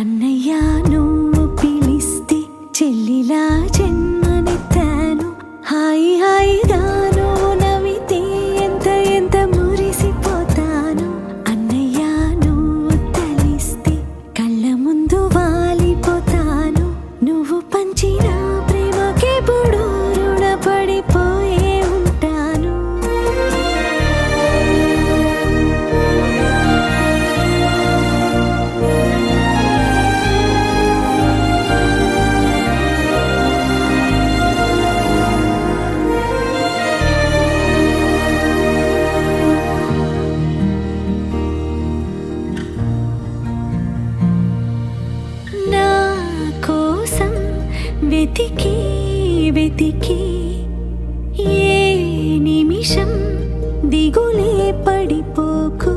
అన్నయ్యా నువ్వు పిలిస్తే చెల్లిలా జన్మనెత్తాను. హాయి హాయిగా నువ్వు నవ్వితే ఎంత ఎంత మురిసిపోతాను. అన్నయ్యా నువ్వు తలిస్తే కళ్ళ ముందు వాలిపోతాను. నువ్వు పంచిన ప్రేమకెప్పుడు రుణపడిపోయే ఉంటాను. నా కోసం వెతికి వెతికి ఏ నిమిషం దిగులే పడిపోకు.